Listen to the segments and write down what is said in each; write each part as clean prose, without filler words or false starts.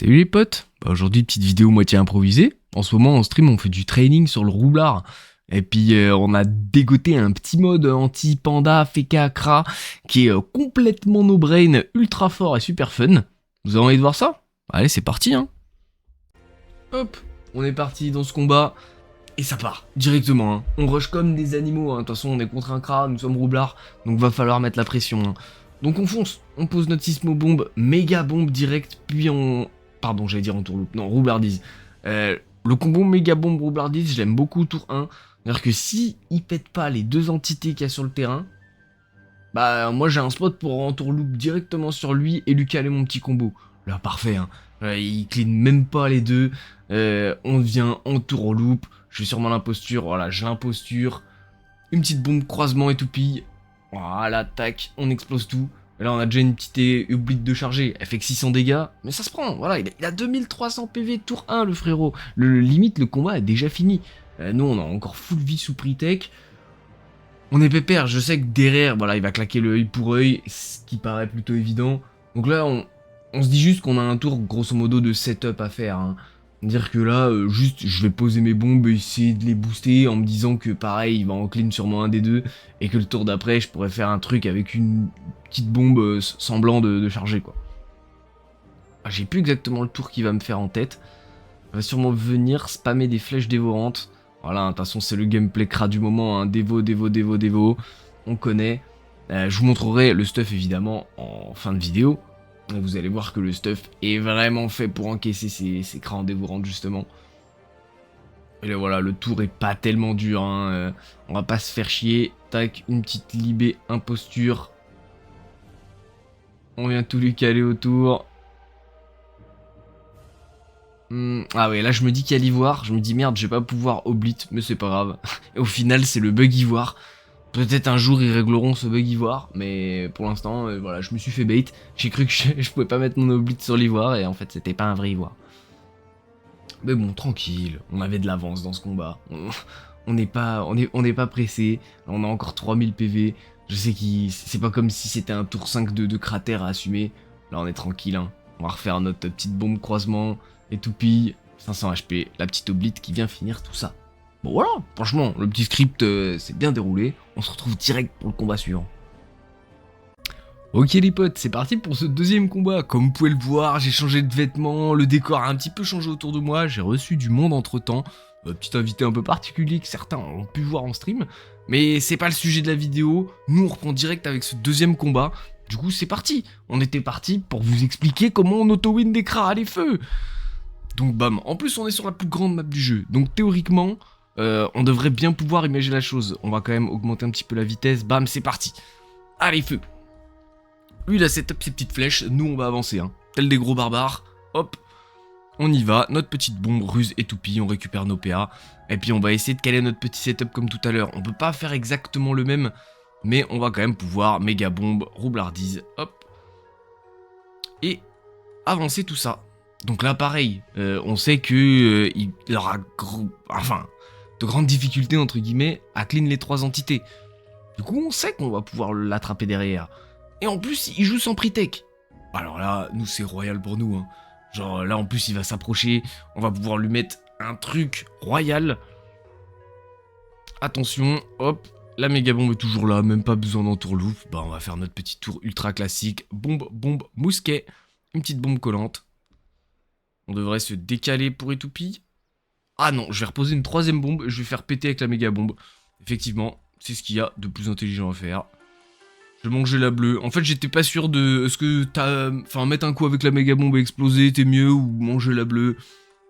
Salut les potes, aujourd'hui petite vidéo moitié improvisée. En ce moment en stream on fait du training sur le roublard. Et puis on a dégoté un petit mode anti-panda Feka Kra qui est complètement no brain, ultra fort et super fun. Vous avez envie de voir ça? Allez c'est parti hein. Hop, on est parti dans ce combat. Et ça part, directement hein. On rush comme des animaux, hein. De toute façon on est contre un Kra, nous sommes roublard, donc va falloir mettre la pression hein. Donc on fonce, on pose notre sismo-bombe, méga bombe direct, puis on... Pardon, j'allais dire en tour loop, non, roublardise. Le combo méga bombe roublardise, je l'aime beaucoup tour 1. C'est-à-dire que si il pète pas les deux entités qu'il y a sur le terrain, bah moi j'ai un spot pour en tour loop directement sur lui et lui caler mon petit combo. Là parfait hein, il clean même pas les deux, on vient en tour loop, je fais sûrement l'imposture, voilà je l'imposture, une petite bombe croisement et toupille, voilà tac, on explose tout. Et là on a déjà une petite oublie de charger, elle fait que 600 dégâts, mais ça se prend, voilà, il a 2300 PV tour 1 le frérot, limite le combat est déjà fini. Nous on a encore full vie sous pre-tech, on est pépère, je sais que derrière, voilà, il va claquer le œil pour œil, ce qui paraît plutôt évident. Donc là on se dit juste qu'on a un tour grosso modo de setup à faire, hein. Dire que là, juste, je vais poser mes bombes et essayer de les booster en me disant que pareil, il va en clean sûrement un des deux, et que le tour d'après, je pourrais faire un truc avec une petite bombe semblant de charger, quoi. Ah, j'ai plus exactement le tour qui va me faire en tête. Il va sûrement venir spammer des flèches dévorantes. Voilà, de toute façon, c'est le gameplay cra du moment, hein. Dévo. On connaît. Je vous montrerai le stuff, évidemment, en fin de vidéo. Vous allez voir que le stuff est vraiment fait pour encaisser ces crans dévorantes justement. Et là voilà, le tour est pas tellement dur, hein. On va pas se faire chier. Tac, une petite libé imposture. On vient tout lui caler autour. Ah ouais, là je me dis qu'il y a l'ivoire. Je me dis merde, je vais pas pouvoir oblit, mais c'est pas grave. Et au final, c'est le bug ivoire. Peut-être un jour ils régleront ce bug ivoire, mais pour l'instant, voilà, je me suis fait bait. J'ai cru que je pouvais pas mettre mon oblit sur l'ivoire, et en fait c'était pas un vrai ivoire. Mais bon, tranquille, on avait de l'avance dans ce combat. On n'est pas pressé, on a encore 3000 PV. Je sais que c'est pas comme si c'était un tour 5 de cratère à assumer. Là on est tranquille, hein. On va refaire notre petite bombe croisement, et toupille, 500 HP, la petite oblite qui vient finir tout ça. Bon voilà, franchement, le petit script s'est bien déroulé, on se retrouve direct pour le combat suivant. Ok les potes, c'est parti pour ce deuxième combat. Comme vous pouvez le voir, j'ai changé de vêtements, le décor a un petit peu changé autour de moi, j'ai reçu du monde entre temps, petit invité un peu particulier que certains ont pu voir en stream, mais c'est pas le sujet de la vidéo, nous on reprend direct avec ce deuxième combat. Du coup c'est parti, on était parti pour vous expliquer comment on auto-win des cras à les feux. Donc bam, en plus on est sur la plus grande map du jeu, donc théoriquement... on devrait bien pouvoir imaginer la chose. On va quand même augmenter un petit peu la vitesse. Bam, c'est parti. Allez, feu. Lui, il a setup ses petites flèches. Nous, on va avancer. Hein. Tel des gros barbares. Hop. On y va. Notre petite bombe, ruse et toupie. On récupère nos PA. Et puis, on va essayer de caler notre petit setup comme tout à l'heure. On peut pas faire exactement le même. Mais on va quand même pouvoir méga bombe, roublardise. Hop. Et avancer tout ça. Donc là, pareil. On sait que il aura de grandes difficultés entre guillemets à clean les trois entités. Du coup on sait qu'on va pouvoir l'attraper derrière. Et en plus il joue sans pre-tech. Alors là nous c'est royal pour nous hein. Genre là en plus il va s'approcher, on va pouvoir lui mettre un truc royal. Attention, hop, la méga bombe est toujours là, même pas besoin d'entourloupe. Bah on va faire notre petit tour ultra classique. Bombe, mousquet, une petite bombe collante. On devrait se décaler pour étoupille. Ah non, je vais reposer une troisième bombe, je vais faire péter avec la méga bombe. Effectivement, c'est ce qu'il y a de plus intelligent à faire. Je vais manger la bleue. En fait, j'étais pas sûr de... Est-ce que t'as... Enfin, mettre un coup avec la méga bombe et exploser, t'es mieux, ou manger la bleue.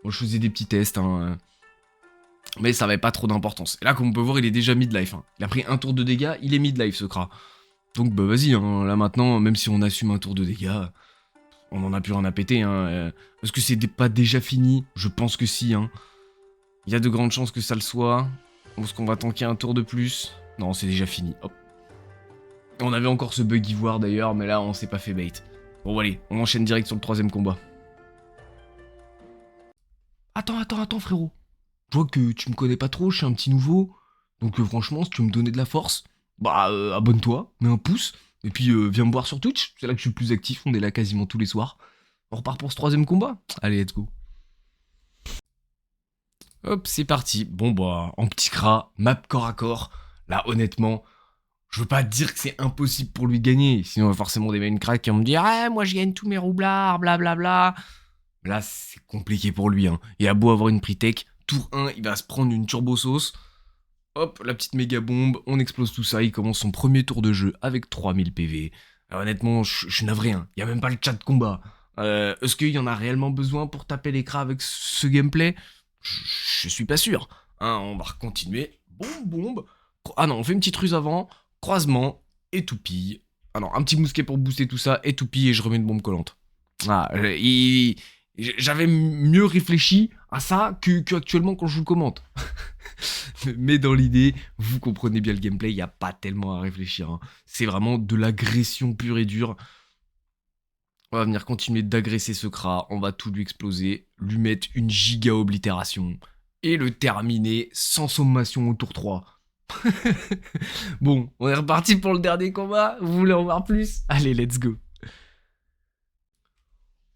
Moi, je faisais des petits tests, hein. Mais ça avait pas trop d'importance. Et là, comme on peut voir, il est déjà mid-life. Hein. Il a pris un tour de dégâts, il est mid-life, ce cra. Donc, bah vas-y, hein. Là maintenant, même si on assume un tour de dégâts, on en a plus rien à péter, hein. Est-ce que c'est pas déjà fini? Je pense que si, hein. Il y a de grandes chances que ça le soit. Est-ce qu'on va tanker un tour de plus? Non, c'est déjà fini. Hop. On avait encore ce bug ivoire d'ailleurs, mais là on s'est pas fait bait. Bon allez, on enchaîne direct sur le troisième combat. Attends frérot. Je vois que tu me connais pas trop, je suis un petit nouveau. Donc franchement, si tu veux me donner de la force, bah abonne-toi, mets un pouce. Et puis viens me voir sur Twitch, c'est là que je suis le plus actif, on est là quasiment tous les soirs. On repart pour ce troisième combat. Allez, let's go. Hop, c'est parti. Bon bah, en petit crat, map corps à corps. Là, honnêtement, je veux pas dire que c'est impossible pour lui de gagner. Sinon, il y a forcément des main cracks qui vont me dire ah, moi je gagne tous mes roublards, blablabla. Là, c'est compliqué pour lui. Hein. Il a beau avoir une pre-tech. Tour 1, il va se prendre une turbo sauce. Hop, la petite méga bombe. On explose tout ça. Il commence son premier tour de jeu avec 3000 PV. Alors, honnêtement, je suis navré. Hein. Il y a même pas le chat de combat. Est-ce qu'il y en a réellement besoin pour taper l'écran avec ce gameplay? Je suis pas sûr. Hein, on va continuer. Bombe, bombe. Ah non, on fait une petite ruse avant. Croisement et toupille. Ah non, un petit mousquet pour booster tout ça et toupille et je remets une bombe collante. Ah, j'avais mieux réfléchi à ça que actuellement quand je vous le commente. Mais dans l'idée, vous comprenez bien le gameplay, il n'y a pas tellement à réfléchir. Hein. C'est vraiment de l'agression pure et dure. On va venir continuer d'agresser ce Kra, on va tout lui exploser, lui mettre une giga oblitération et le terminer sans sommation au tour 3. Bon, on est reparti pour le dernier combat, vous voulez en voir plus? Allez, let's go.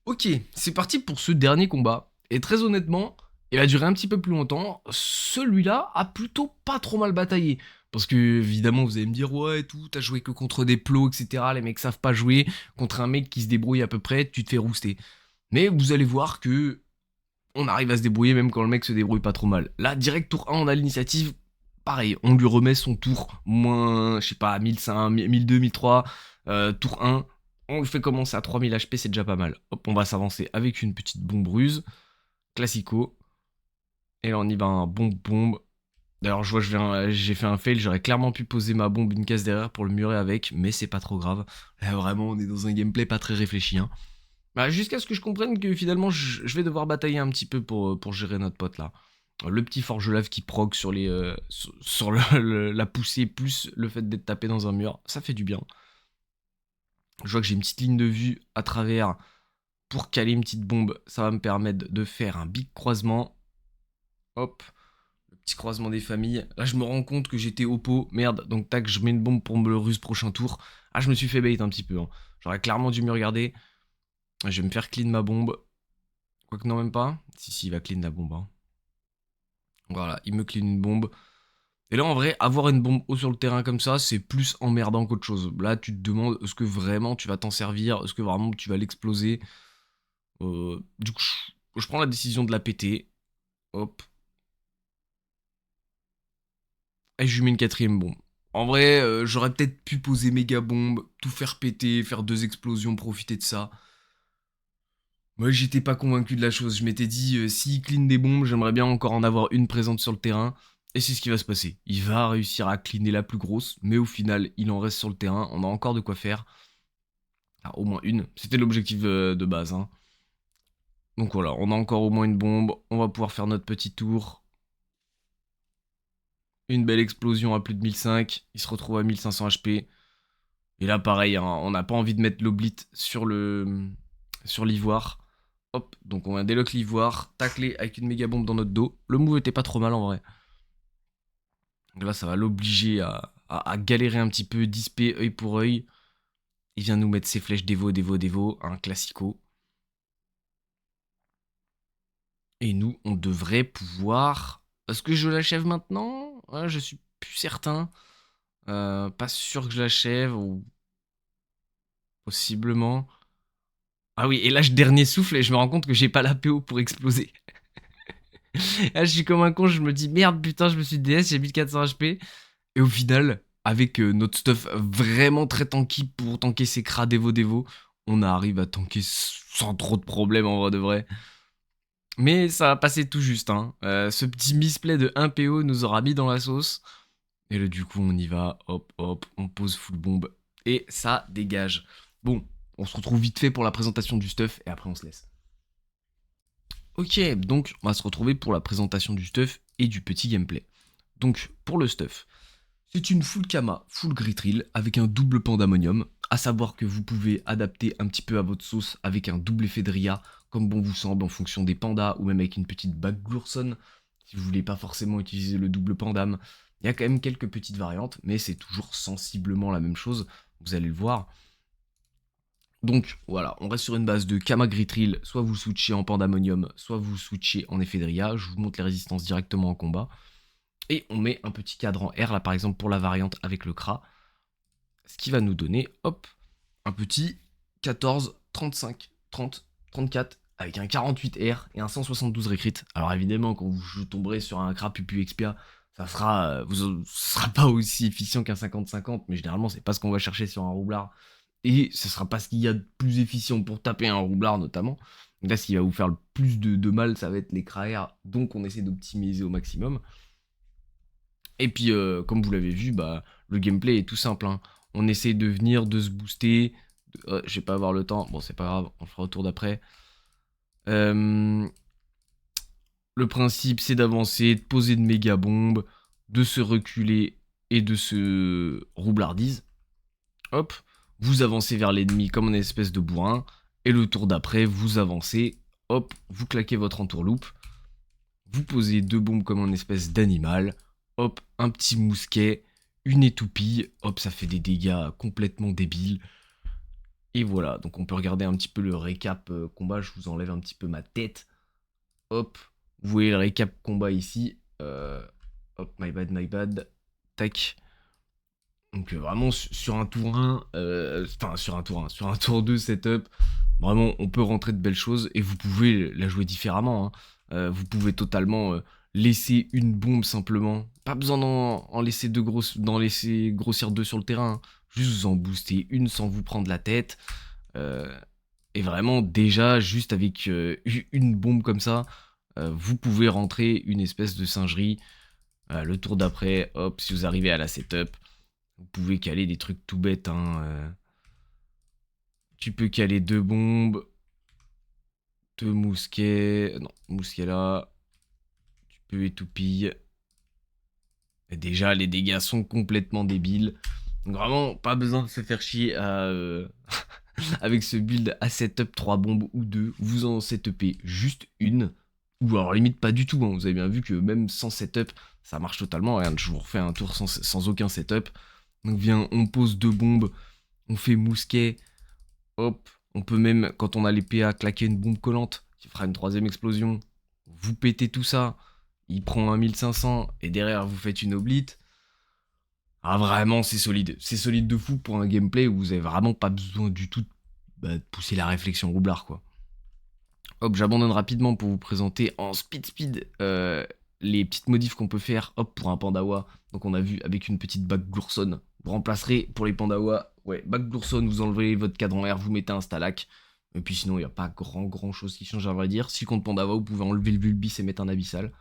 Ok, c'est parti pour ce dernier combat. Et très honnêtement, il a duré un petit peu plus longtemps. Celui-là a plutôt pas trop mal bataillé. Parce que, évidemment, vous allez me dire, ouais, et tout, t'as joué que contre des plots, etc. Les mecs savent pas jouer. Contre un mec qui se débrouille à peu près, tu te fais rouster. Mais vous allez voir que on arrive à se débrouiller même quand le mec se débrouille pas trop mal. Là, direct tour 1, on a l'initiative. Pareil, on lui remet son tour moins, je sais pas, 1100, 1200, 1003. Tour 1, on le fait commencer à 3000 HP, c'est déjà pas mal. Hop, on va s'avancer avec une petite bombe ruse. Classico. Et là, on y va, un bombe. D'ailleurs, je vois, j'ai fait un fail. J'aurais clairement pu poser ma bombe une case derrière pour le murer avec, mais c'est pas trop grave. Là, vraiment, on est dans un gameplay pas très réfléchi. Hein. Bah, jusqu'à ce que je comprenne que finalement, je vais devoir batailler un petit peu pour gérer notre pote là. Le petit forge-lave qui proc sur, sur la poussée, plus le fait d'être tapé dans un mur, ça fait du bien. Je vois que j'ai une petite ligne de vue à travers pour caler une petite bombe. Ça va me permettre de faire un big croisement. Hop, le petit croisement des familles. Là, je me rends compte que j'étais au pot. Merde, donc tac, je mets une bombe pour me le ruse prochain tour. Ah, je me suis fait bait un petit peu. Hein. J'aurais clairement dû me regarder. Je vais me faire clean ma bombe. Quoique non, même pas. Si, il va clean la bombe. Hein. Voilà, il me clean une bombe. Et là, en vrai, avoir une bombe haut sur le terrain comme ça, c'est plus emmerdant qu'autre chose. Là, tu te demandes, est-ce que vraiment tu vas t'en servir? Est-ce que vraiment tu vas l'exploser? Du coup, je prends la décision de la péter. Hop. Et je lui mets une quatrième bombe. En vrai, j'aurais peut-être pu poser méga bombe, tout faire péter, faire 2 explosions, profiter de ça. Moi, j'étais pas convaincu de la chose. Je m'étais dit, s'il clean des bombes, j'aimerais bien encore en avoir une présente sur le terrain. Et c'est ce qui va se passer. Il va réussir à cleaner la plus grosse, mais au final, il en reste sur le terrain. On a encore de quoi faire. Ah, au moins une. C'était l'objectif de base. Hein. Donc voilà, on a encore au moins une bombe. On va pouvoir faire notre petit tour. Une belle explosion à plus de 1005. Il se retrouve à 1500 HP. Et là, pareil, hein, on n'a pas envie de mettre l'oblit sur l'ivoire. Hop, donc on va délock l'ivoire, tacler avec une méga bombe dans notre dos. Le move était pas trop mal en vrai. Donc là, ça va l'obliger à galérer un petit peu, disper œil pour œil. Il vient nous mettre ses flèches dévo, un classico. Et nous, on devrait pouvoir... Est-ce que je l'achève maintenant? Ouais, je suis plus certain. Pas sûr que je l'achève, ou possiblement. Ah oui, et là, je dernier souffle et je me rends compte que j'ai pas la PO pour exploser. Là, je suis comme un con, je me dis merde, putain, je me suis DS, j'ai 1400 HP. Et au final, avec notre stuff vraiment très tanky pour tanker ces cras dévo, on arrive à tanker sans trop de problèmes en vrai de vrai. Mais ça va passer tout juste. Hein. Ce petit misplay de 1 PO nous aura mis dans la sauce. Et là, du coup, on y va. Hop, hop, on pose full bombe. Et ça dégage. Bon, on se retrouve vite fait pour la présentation du stuff et après on se laisse. Ok, donc on va se retrouver pour la présentation du stuff et du petit gameplay. Donc, pour le stuff, c'est une full Kama, full Gritril avec un double pandamonium, à savoir que vous pouvez adapter un petit peu à votre sauce avec un double effet de Ria, comme bon vous semble en fonction des pandas, ou même avec une petite bague Glurson, si vous voulez pas forcément utiliser le double pandam. Il y a quand même quelques petites variantes, mais c'est toujours sensiblement la même chose, vous allez le voir. Donc voilà, on reste sur une base de Kama Gritril, soit vous switchez en Pandamonium, soit vous switchez en Ephedria, je vous montre les résistances directement en combat. Et on met un petit cadran R là par exemple pour la variante avec le Kra, ce qui va nous donner, hop, un petit 14, 35, 30, 34 avec un 48 R et un 172 recrit. Alors évidemment quand vous tomberez sur un Kra Pupu Expia, ça sera pas aussi efficient qu'un 50-50, mais généralement c'est pas ce qu'on va chercher sur un roublard. Et ce sera pas ce qu'il y a de plus efficient pour taper un roublard notamment. Donc là, ce qui va vous faire le plus de mal, ça va être les craers, donc on essaie d'optimiser au maximum. Et puis, comme vous l'avez vu, bah, le gameplay est tout simple, hein. On essaie de venir, de se booster. Je vais pas avoir le temps, bon c'est pas grave, on le fera au tour d'après. Le principe, c'est d'avancer, de poser de méga bombes, de se reculer et de se roublardise. Hop. Vous avancez vers l'ennemi comme une espèce de bourrin, et le tour d'après, vous avancez, hop, vous claquez votre entourloupe, vous posez 2 bombes comme une espèce d'animal, hop, un petit mousquet, une étoupille, hop, ça fait des dégâts complètement débiles. Et voilà, donc on peut regarder un petit peu le récap combat, je vous enlève un petit peu ma tête, hop, vous voyez le récap combat ici, hop, my bad, tac. Donc vraiment sur un tour 1, sur un tour 2 setup, vraiment on peut rentrer de belles choses et vous pouvez la jouer différemment, hein. Vous pouvez totalement laisser une bombe simplement, pas besoin d'en laisser laisser grossir 2 sur le terrain, hein. Juste vous en booster une sans vous prendre la tête. Et vraiment déjà juste avec une bombe comme ça, vous pouvez rentrer une espèce de singerie. Le tour d'après, hop, si vous arrivez à la setup, vous pouvez caler des trucs tout bêtes, hein. Tu peux caler 2 bombes, 2 mousquets, non, mousquet là, tu peux étoupiller. Et déjà, les dégâts sont complètement débiles. Donc vraiment, pas besoin de se faire chier à, avec ce build à setup 3 bombes ou 2. Vous en setupez juste une, ou alors limite pas du tout, hein. Vous avez bien vu que même sans setup, ça marche totalement. Regarde, je vous refais un tour sans aucun setup. Donc on pose 2 bombes, on fait mousquet, hop, on peut même, quand on a les PA, claquer une bombe collante qui fera une 3ème explosion. Vous pétez tout ça, il prend un 1500 et derrière vous faites une oblite. Ah vraiment c'est solide de fou pour un gameplay où vous avez vraiment pas besoin du tout de pousser la réflexion roublard quoi. Hop, j'abandonne rapidement pour vous présenter en speed les petites modifs qu'on peut faire, hop, pour un Pandawa. Donc on a vu avec une petite bague Glourson, vous remplacerez pour les Pandawa, ouais, bague Glourson, vous enlevez votre cadran R, vous mettez un Stalak. Et puis sinon, il n'y a pas grand chose qui change à vrai dire. Si contre Pandawa, vous pouvez enlever le Vulbis et mettre un Abyssal.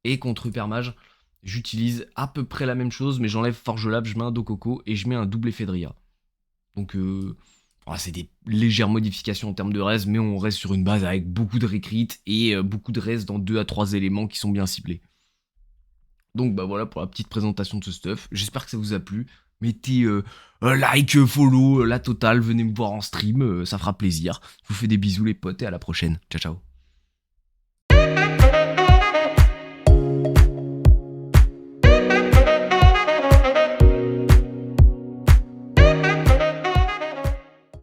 Et contre Hypermage, j'utilise à peu près la même chose, mais j'enlève Forge Lab, je mets un Dokoko et je mets un double Ephedria. Donc c'est des légères modifications en termes de res, mais on reste sur une base avec beaucoup de recrit et beaucoup de res dans 2 à 3 éléments qui sont bien ciblés. Donc bah voilà pour la petite présentation de ce stuff, j'espère que ça vous a plu. Mettez like, follow, la totale, venez me voir en stream, ça fera plaisir. Je vous fais des bisous les potes et à la prochaine. Ciao ciao.